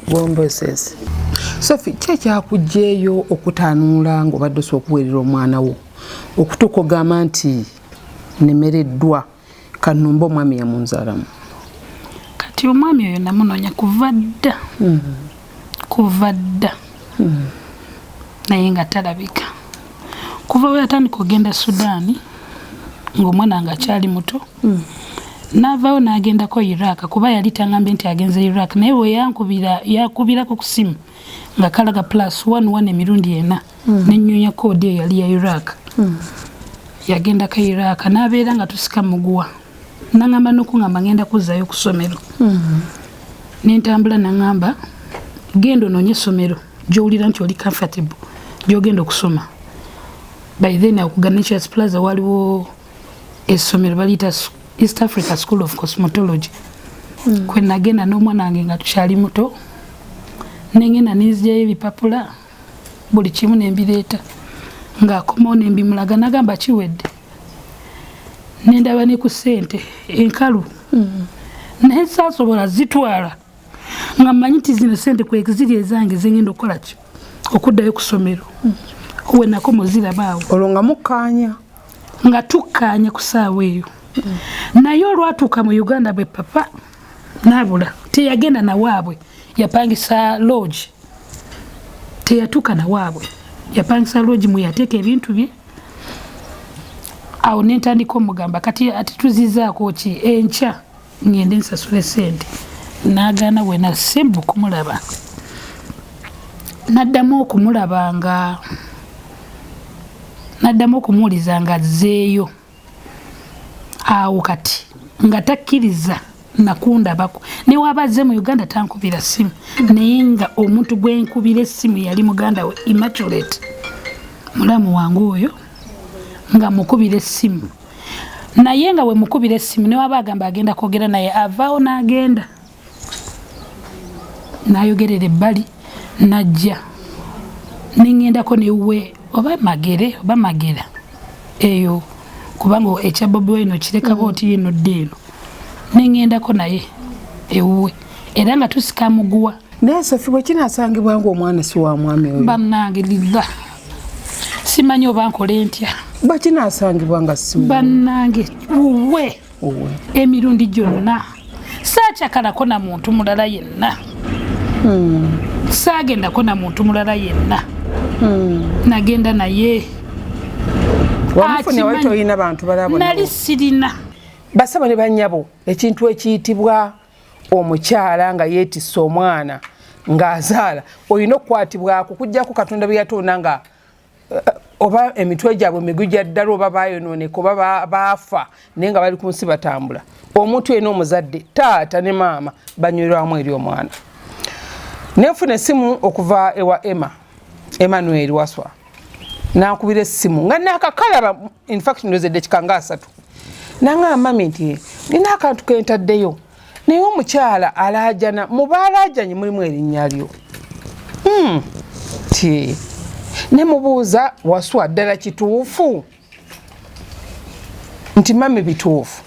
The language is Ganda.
Bombo sesi. Sophie, kyekya kujjeeyo okutanuula ng'obadde okuwerera omwana wo okutuuka ogamba nti nemereddwa kanumba omwami yamunzaalamu. Kati omwami oyo namunoonya kuva dda naye nga talabika. Kuva we yatandika ogenda Sudaani ng'omwana nga akyali muto n'avaawo n'agendako Iraq kuba yali tangambye nti agenze Iraq naye bwe yakubirako ku simu nga kalaga +1 emirundi ena n'ennyunya koodi eyo yali ya Iraq. Yagendako Iraq n'abeera nga tusika muguwa n'angamba n'okungamba ngenda kuzzayo ku ssomero. N'entambula n'angamba genda onoonye essomero gy'owulira nti oli comfortable gy'ogenda okusoma. By then akuga Nature's Plaza waliwo essomero baliyita East Africa School of Cosmetology. Kwe nagenda n'omwana wange nga tukyali muto nengenda nenzigyayo ebipapula buli kimu nembireeta ng'akomawo nembimulaga nagamba kiwedde. Nendaba ne ku ssente enkalu naye saasobola zitwala nga mmanyi nti zino ssente kweziri ezange zengenda okukola ki okuddayo ku ssomero. We nakoma ozirabaawo olwo nga mukkaanya nga tukkaanya ku ssaawa eyo. Naye olwatuuka mu Uganda bwe papa n'abula teyagenda nawaabwe yapangisa lodge. Teyatuuka nawaabwe yapangisa lodge mwe yateeka ebintu bye. Awo nentandika omugamba kati ati tuzizaako ki enkya ngende nsasule ssente. N'agaana we nasemba okumulaba. N'addamu okumuwuliza nga azzeeyo. Awo kati nga takkiriza nakundabako ne wabazze mu Uganda tankubira simu naye nga omuntu gwe nkubira essimu yali muganda we Immaculate mulamu wange oyo nga mukubira essimu naye nga we mukubira essimu ne waba agamba agenda kwogera naye avaawo n'agenda n'ayogerera ebbali najja nengendako newe oba magera eyo kubanga ekya Bobi Wine kireka booti yeno ddeeno nengendako naye ewuwe era nga tusika muguwa. Naye Sophie bwe kinaasangibwa ng'omwana si wa mwami oyo bannange lilla simanyi oba nkole ntya. Bwe kinaasangibwa nga si bannange wuwe emirundi gyonna saacakalako na muntu mulala yenna. Saagendako na muntu mulala yenna. Nagenda naye wamufunya wali toyina bantu balabo nali sirina. Basaba ne bannyabo ekintu ekiyitibwa omukyala nga yeetisse omwana ng'azaala olina okukwatibwako kujjako Katonda bye yatonda nga oba emitwe gyabwe migujja ddala oba baayonooneka oba baafa naye nga bali ku nsi batambula. Omuntu yena omuzadde taata ne maama banywerwamu eri omwana. Nefuna essimu okuva ewa Emmanuel Waswa nankubira essimu nga nakakalaba in fact ndozedde kikanga 3 nanga mami nti nina akantu kentaddeyo naye omukyala alaajana mubaalaajanye mulimu erinnya lyo. Ti ne mubuuza Waswa ddala kituufu nti mami bituufu